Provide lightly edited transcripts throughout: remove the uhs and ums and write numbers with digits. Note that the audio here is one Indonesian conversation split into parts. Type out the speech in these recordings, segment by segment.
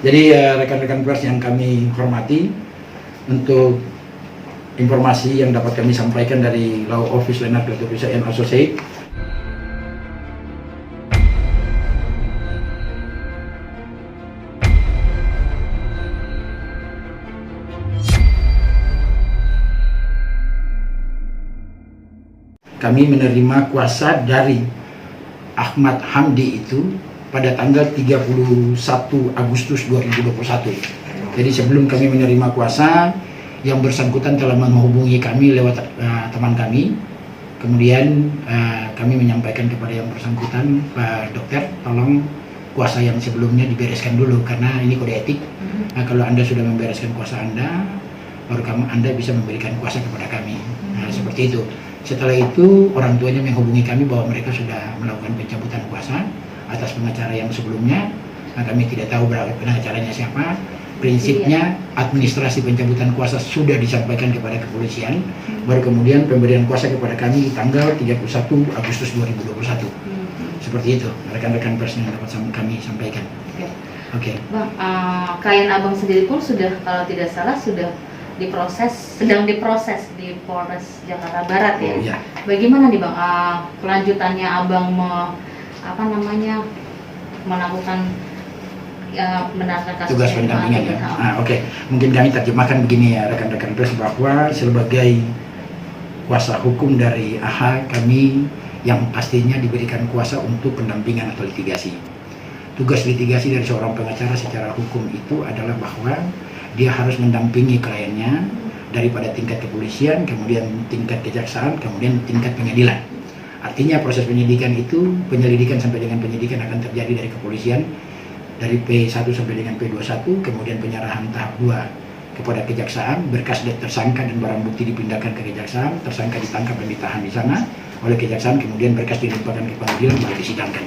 Jadi rekan-rekan pers yang kami hormati, untuk informasi yang dapat kami sampaikan dari Law Office Leonard Leptopiso & Associates, kami menerima kuasa dari Ahmad Hamdi itu pada tanggal 31 Agustus 2021. Jadi sebelum kami menerima kuasa, yang bersangkutan telah menghubungi kami lewat teman kami. Kemudian kami menyampaikan kepada yang bersangkutan, Pak Dokter, tolong kuasa yang sebelumnya dibereskan dulu karena ini kode etik. Nah, kalau Anda sudah membereskan kuasa Anda, baru Anda bisa memberikan kuasa kepada kami. Nah, seperti itu. Setelah itu orang tuanya menghubungi kami bahwa mereka sudah melakukan pencabutan kuasa atas pengacara yang sebelumnya. Nah, kami tidak tahu berapa pengacaranya siapa. Prinsipnya administrasi pencabutan kuasa sudah disampaikan kepada kepolisian, baru kemudian pemberian kuasa kepada kami tanggal 31 Agustus 2021. Seperti itu rekan-rekan pers yang dapat kami sampaikan. Oke. Bang, klien abang sendiri pun sudah, kalau tidak salah, sudah sedang diproses di Polres Jakarta Barat ya. Oh, iya. Bagaimana nih Bang kelanjutannya abang melakukan menangkan kasus tugas pendampingan ya. Oke. Mungkin kami terjemahkan begini ya rekan-rekan pers, bahwa sebagai kuasa hukum dari AH, kami yang pastinya diberikan kuasa untuk pendampingan atau litigasi. Tugas litigasi dari seorang pengacara secara hukum itu adalah bahwa dia harus mendampingi kliennya daripada tingkat kepolisian, kemudian tingkat kejaksaan, kemudian tingkat pengadilan. Artinya proses penyidikan itu, penyelidikan sampai dengan penyidikan akan terjadi dari kepolisian, dari P1 sampai dengan P21, kemudian penyerahan tahap 2 kepada kejaksaan, berkas tersangka dan barang bukti dipindahkan ke kejaksaan, tersangka ditangkap dan ditahan di sana oleh kejaksaan, kemudian berkas dilimpahkan ke pengadilan baru disidangkan.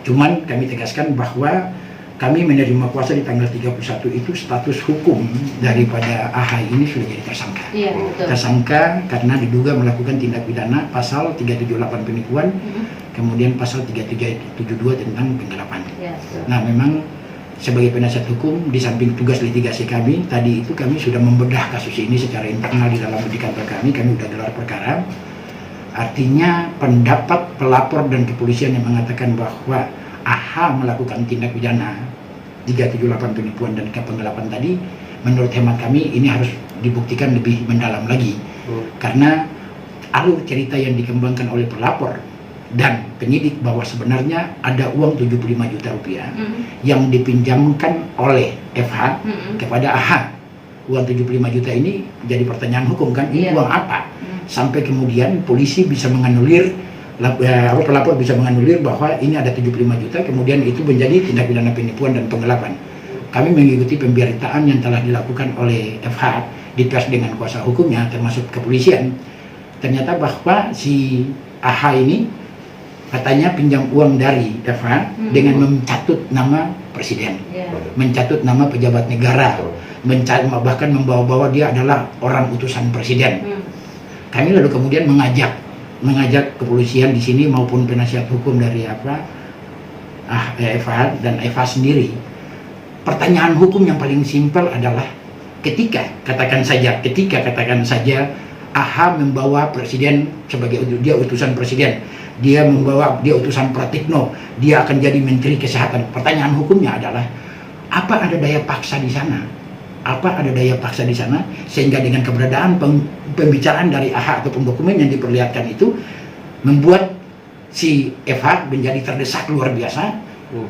Cuman kami tegaskan bahwa kami menerima kuasa di tanggal 31 itu status hukum daripada AH ini sudah jadi tersangka. Iya, betul. Tersangka karena diduga melakukan tindak pidana pasal 378 penipuan, kemudian pasal 3372 tentang penggelapan. Iya, nah, memang sebagai penasihat hukum, di samping tugas litigasi kami, tadi itu kami sudah membedah kasus ini secara internal di dalam di kantor kami sudah gelar perkara. Artinya pendapat pelapor dan kepolisian yang mengatakan bahwa AH melakukan tindak pidana 378 penipuan dan penggelapan tadi, menurut hemat kami ini harus dibuktikan lebih mendalam lagi. Karena alur cerita yang dikembangkan oleh pelapor dan penyidik bahwa sebenarnya ada uang 75 juta rupiah yang dipinjamkan oleh FH kepada AH. Uang 75 juta ini jadi pertanyaan hukum kan, ini uang apa? Sampai kemudian polisi bisa menganulir, pelapor bisa menganulir bahwa ini ada 75 juta, kemudian itu menjadi tindak pidana penipuan dan penggelapan. Kami mengikuti pemberitaan yang telah dilakukan oleh FH di pers dengan kuasa hukumnya, termasuk kepolisian. Ternyata bahwa si AH ini katanya pinjam uang dari FH dengan mencatut nama presiden, mencatut nama pejabat negara, bahkan membawa-bawa dia adalah orang utusan presiden. Kami lalu kemudian mengajak kepolisian di sini maupun penasihat hukum dari FH dan FH sendiri. Pertanyaan hukum yang paling simpel adalah ketika katakan saja AH membawa presiden sebagai dia utusan presiden, dia utusan Pratikno, dia akan jadi menteri kesehatan. Pertanyaan hukumnya adalah apa ada daya paksa di sana? Apa ada daya paksa di sana sehingga dengan keberadaan pembicaraan dari AH ataupun dokumen yang diperlihatkan itu membuat si FH menjadi terdesak luar biasa,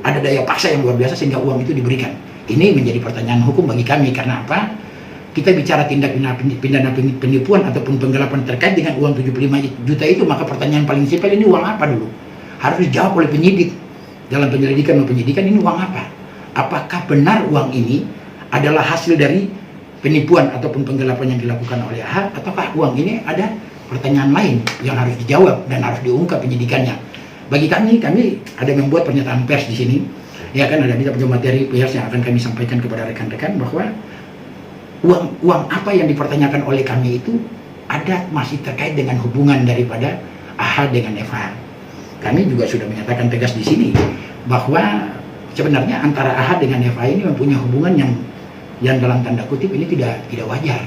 ada daya paksa yang luar biasa sehingga uang itu diberikan. Ini menjadi pertanyaan hukum bagi kami. Karena apa? Kita bicara tindak pidana penipuan ataupun penggelapan terkait dengan uang 75 juta itu, maka pertanyaan paling simpel, ini uang apa dulu? Harus dijawab oleh penyidik. Dalam penyelidikan ini uang apa? Apakah benar uang ini adalah hasil dari penipuan ataupun penggelapan yang dilakukan oleh AH, ataukah uang ini ada pertanyaan lain yang harus dijawab dan harus diungkap penyidikannya. Bagi kami ada membuat pernyataan pers di sini, ya kan, ada kita punya materi pers yang akan kami sampaikan kepada rekan-rekan bahwa uang apa yang dipertanyakan oleh kami itu ada masih terkait dengan hubungan daripada AH dengan FH. Kami juga sudah menyatakan tegas di sini bahwa sebenarnya antara AHA dengan FA ini mempunyai hubungan yang dalam tanda kutip ini tidak wajar.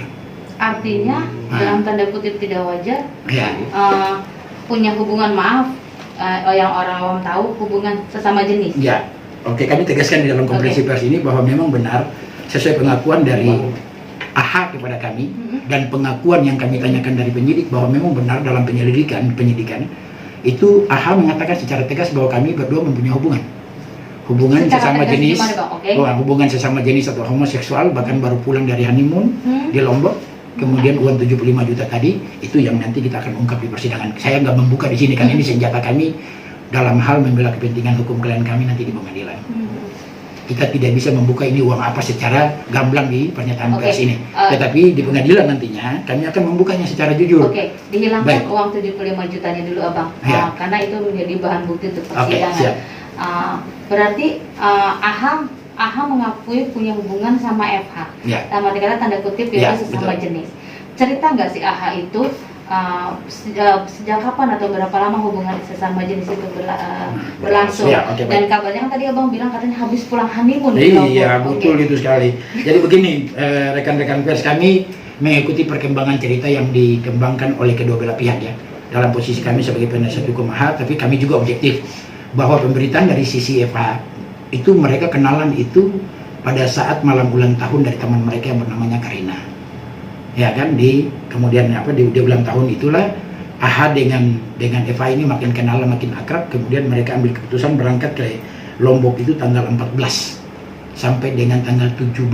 Artinya dalam tanda kutip tidak wajar, Ya. punya hubungan, maaf, yang orang awam tahu, hubungan sesama jenis. Ya, oke, kami tegaskan di dalam konferensi pers ini bahwa memang benar sesuai pengakuan dari AHA kepada kami dan pengakuan yang kami tanyakan dari penyidik bahwa memang benar dalam penyidikan itu AHA mengatakan secara tegas bahwa kami berdua mempunyai hubungan Secara sesama tegas jenis, gimana, Bang? Oke. hubungan sesama jenis atau homoseksual, bahkan baru pulang dari honeymoon di Lombok. Kemudian uang 75 juta tadi itu yang nanti kita akan ungkap di persidangan. Saya nggak membuka di sini kan ini senjata kami dalam hal membela kepentingan hukum klien kami nanti di pengadilan. Kita tidak bisa membuka ini uang apa secara gamblang di pernyataan pers ini. Tetapi di pengadilan nantinya kami akan membukanya secara jujur. Oke, dihilangkan Baik. uang 75 jutanya dulu, Abang. Ya. Karena itu menjadi bahan bukti untuk Oke, persidangan. siap. Berarti AHA mengakui punya hubungan sama FH. Ya. Sama dikata tanda kutip Ya, itu sesama betul. jenis. Cerita nggak sih AHA itu sejak kapan atau berapa lama hubungan sesama jenis itu berlangsung? Ya, oke, Dan baik. kabarnya kan tadi Abang bilang katanya habis pulang honeymoon di Lombok. Iya, Oke. betul itu sekali. Jadi begini, rekan-rekan pers kami mengikuti perkembangan cerita yang dikembangkan oleh kedua belah pihak ya. Dalam posisi kami sebagai penasihat hukum AHA, tapi kami juga objektif bahwa pemberitaan dari sisi FH itu mereka kenalan itu pada saat malam ulang tahun dari teman mereka yang bernamanya Karina. Ya kan, kemudian di ulang tahun itulah AHA dengan Eva ini makin kenal, makin akrab. Kemudian mereka ambil keputusan berangkat ke Lombok itu tanggal 14 sampai dengan tanggal 17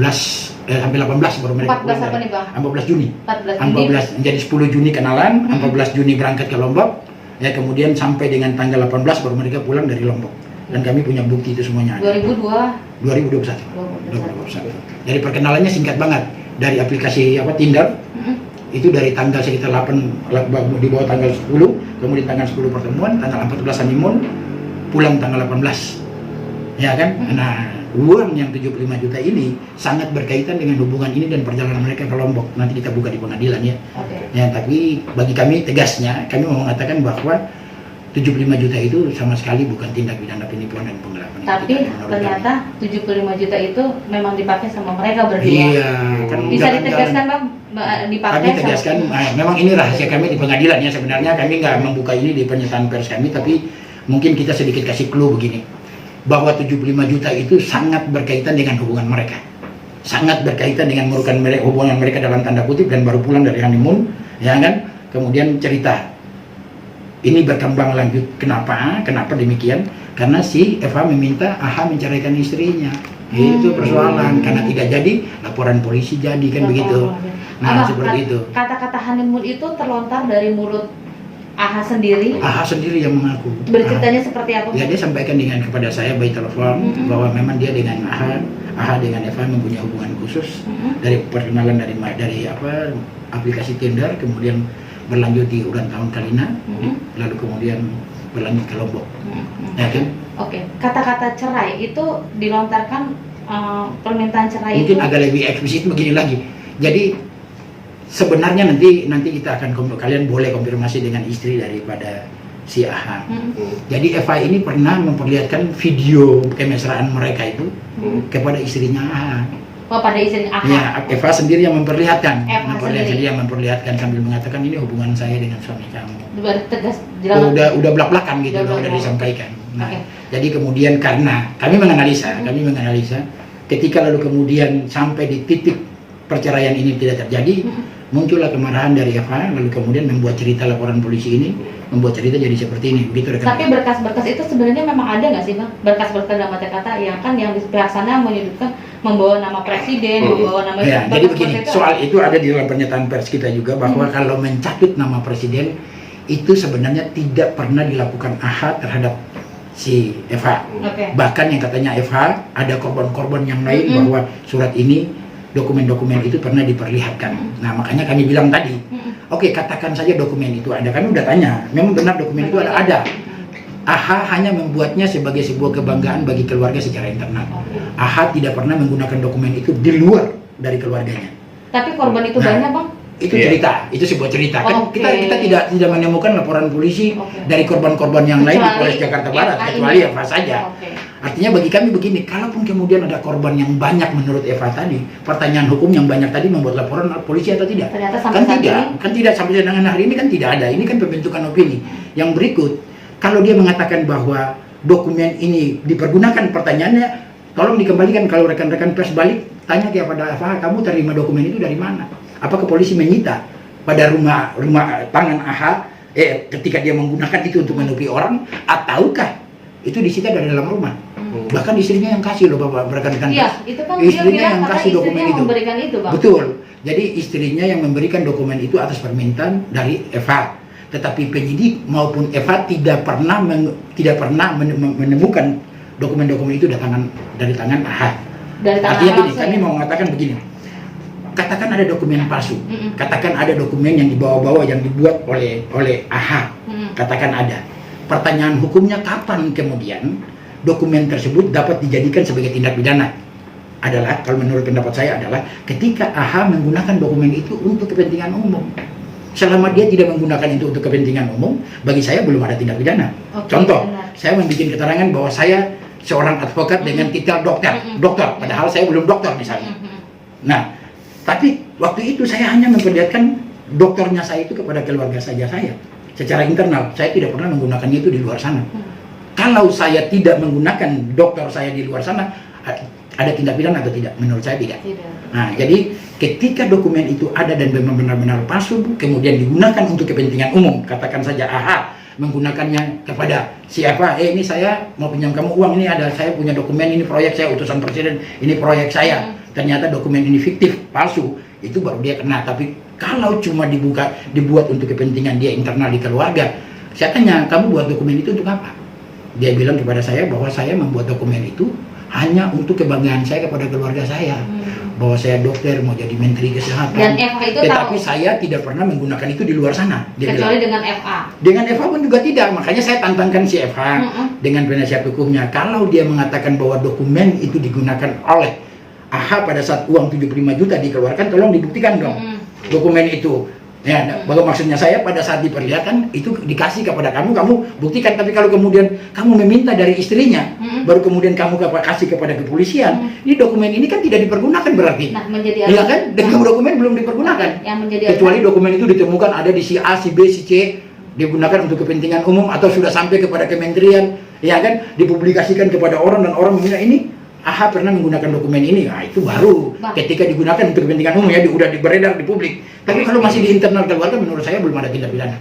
sampai 18 baru mereka 14 apa nih, Bang? 14 Juni. 14 Juni. 14 jadi 10 Juni kenalan, 14 Juni berangkat ke Lombok. Ya, kemudian sampai dengan tanggal 18 baru mereka pulang dari Lombok. Dan kami punya bukti itu semuanya ada. 2021. 2021. Dari perkenalannya singkat banget. Dari aplikasi Tinder. Itu dari tanggal sekitar 8 di bawah tanggal 10, kemudian tanggal 10 pertemuan, tanggal 14 honeymoon, pulang tanggal 18. Ya kan? Nah, uang yang 75 juta ini sangat berkaitan dengan hubungan ini dan perjalanan mereka ke Lombok. Nanti kita buka di pengadilan ya. Oke. Ya, tapi bagi kami tegasnya, kami mau mengatakan bahwa 75 juta itu sama sekali bukan tindak pidana penipuan dan penggelapan. Tapi ternyata 75 juta itu memang dipakai sama mereka berdua. Iya, kan Bisa jangan- ditegaskan, Bang, dipakai kami tegaskan, memang ini rahasia kami di pengadilan ya. Sebenarnya kami nggak membuka ini di pernyataan pers kami, tapi mungkin kita sedikit kasih clue begini, bahwa 75 juta itu sangat berkaitan dengan hubungan mereka, sangat berkaitan dengan hubungan mereka dalam tanda kutip dan baru pulang dari honeymoon, ya kan? Kemudian cerita ini berkembang lanjut. Kenapa demikian? Karena si Eva meminta AHA menceraikan istrinya. Itu persoalan, karena tidak jadi laporan polisi jadi kan begitu. Nah, seperti itu. Kata-kata honeymoon itu terlontar dari mulut AHA sendiri. AHA sendiri yang mengaku. Berceritanya seperti apa? Ya, dia sampaikan kepada saya by telepon bahwa memang dia dengan AHA dengan Eva mempunyai hubungan khusus dari perkenalan dari aplikasi Tinder, kemudian berlanjut di ulang tahun Karina, lalu kemudian berlanjut ke Lombok. Ya kan? Oke. Kata-kata cerai itu dilontarkan, permintaan cerai Mungkin itu agak lebih eksplisit begini lagi. Jadi sebenarnya nanti kita akan kalian boleh konfirmasi dengan istri daripada si AHA. Jadi Eva ini pernah memperlihatkan video kemesraan mereka itu kepada istrinya AHA. pada istri AHA. Ya, Eva sendiri yang memperlihatkan, sendiri. sambil mengatakan ini hubungan saya dengan suami kamu. Udah tegas jelas. Udah belak-belakan gitu, Udah udah belak-belakan. disampaikan. Nah, Oke. jadi kemudian karena kami menganalisa, ketika lalu kemudian sampai di titik perceraian ini tidak terjadi, muncullah kemarahan dari Eva, lalu kemudian membuat cerita laporan polisi ini, membuat cerita jadi seperti ini, begitu rekan. Tapi berkas-berkas itu sebenarnya memang ada nggak sih, Bang? Berkas-berkas dalam kata ya kan yang di pihak sana menyudutkan membawa nama presiden, membawa nama Ya, berkas jadi begini, itu soal itu ada di dalam pernyataan pers kita juga bahwa kalau mencatut nama presiden itu sebenarnya tidak pernah dilakukan AHA terhadap si Eva. Oke. Bahkan yang katanya Eva ada korban-korban yang lain bahwa surat ini, dokumen-dokumen itu pernah diperlihatkan. Nah, makanya kami bilang tadi, oke, katakan saja dokumen itu ada. Kami udah tanya, memang benar dokumen itu ada. AHA hanya membuatnya sebagai sebuah kebanggaan bagi keluarga secara internal. AHA tidak pernah menggunakan dokumen itu di luar dari keluarganya. Tapi korban itu Nah, banyak, Bang? Itu cerita, itu sebuah cerita. Kan Oke. kita tidak menemukan laporan polisi Oke. dari korban-korban yang lain di Kecuali Polres Jakarta Barat, FA kecuali ini. Eva saja. Oke. Artinya bagi kami begini, kalaupun kemudian ada korban yang banyak menurut Eva tadi, pertanyaan hukum yang banyak tadi membuat laporan polisi atau tidak? Ternyata sampai Kan saat tidak, ini kan tidak sampai dengan hari ini kan tidak ada. Ini kan pembentukan opini. Yang berikut, kalau dia mengatakan bahwa dokumen ini dipergunakan, pertanyaannya tolong dikembalikan. Kalau rekan-rekan pers balik tanya kepada Eva, kamu terima dokumen itu dari mana? Apakah polisi menyita pada rumah tangan AH ketika dia menggunakan itu untuk menuduki orang, ataukah itu disita dari dalam rumah? Bahkan istrinya yang kasih loh Bapak, rekan-rekan. Iya, itu kan dia Istrinya bilang yang karena kasih dokumen istrinya itu. memberikan itu, Bang. Betul. Jadi istrinya yang memberikan dokumen itu atas permintaan dari Eva. Tetapi penyidik maupun Eva tidak pernah menemukan dokumen-dokumen itu dari tangan AH. Dari tangan Artinya gini, langsung kami ya? mau mengatakan begini. Katakan ada dokumen palsu. Katakan ada dokumen yang dibawa-bawa yang dibuat oleh AH. Katakan ada. Pertanyaan hukumnya kapan kemudian dokumen tersebut dapat dijadikan sebagai tindak pidana? Adalah, kalau menurut pendapat saya adalah ketika AH menggunakan dokumen itu untuk kepentingan umum. Selama dia tidak menggunakan itu untuk kepentingan umum, bagi saya belum ada tindak pidana. Oke, Contoh, benar. saya membuat keterangan bahwa saya seorang advokat dengan titel dokter, padahal saya belum dokter misalnya. Nah, tapi waktu itu saya hanya memperlihatkan dokternya saya itu kepada keluarga saja saya. Secara internal, saya tidak pernah menggunakannya itu di luar sana. Kalau saya tidak menggunakan dokter saya di luar sana, ada tindak pidana atau tidak? Menurut saya tidak. Nah, jadi ketika dokumen itu ada dan memang benar-benar palsu, kemudian digunakan untuk kepentingan umum, katakan saja AH menggunakannya kepada siapa? Ini saya mau pinjam kamu uang, ini ada saya punya dokumen, ini proyek saya utusan presiden, ini proyek saya. Ternyata dokumen ini fiktif, palsu, itu baru dia kena. Tapi kalau cuma dibuat untuk kepentingan dia internal di keluarga, saya tanya, kamu buat dokumen itu untuk apa? Dia bilang kepada saya bahwa saya membuat dokumen itu hanya untuk kebanggaan saya kepada keluarga saya. Bahwa saya dokter, mau jadi menteri kesehatan. Dan Eva itu tetapi tahu. saya tidak pernah menggunakan itu di luar sana. Dia Kecuali bilang. dengan FA. Dengan Eva pun juga tidak. Makanya saya tantangkan si Eva dengan penasihat hukumnya. Kalau dia mengatakan bahwa dokumen itu digunakan oleh AH pada saat uang 75 juta dikeluarkan, tolong dibuktikan dong dokumen itu. Ya, bahwa maksudnya saya pada saat diperlihatkan itu dikasih kepada kamu buktikan. Tapi kalau kemudian kamu meminta dari istrinya, baru kemudian kamu kasih kepada kepolisian, ini dokumen ini kan tidak dipergunakan berarti. Nah, menjadi Iya kan? Dengan dokumen belum dipergunakan. Yang menjadi Kecuali dokumen itu ditemukan ada di si A, si B, si C, digunakan untuk kepentingan umum atau sudah sampai kepada kementerian, ya kan? Dipublikasikan kepada orang dan orang mengira ini AH pernah menggunakan dokumen ini. Nah, itu baru ketika digunakan untuk kepentingan umum ya, udah beredar di publik. Tapi kalau masih di internal keluarga, menurut saya belum ada tindak pidana.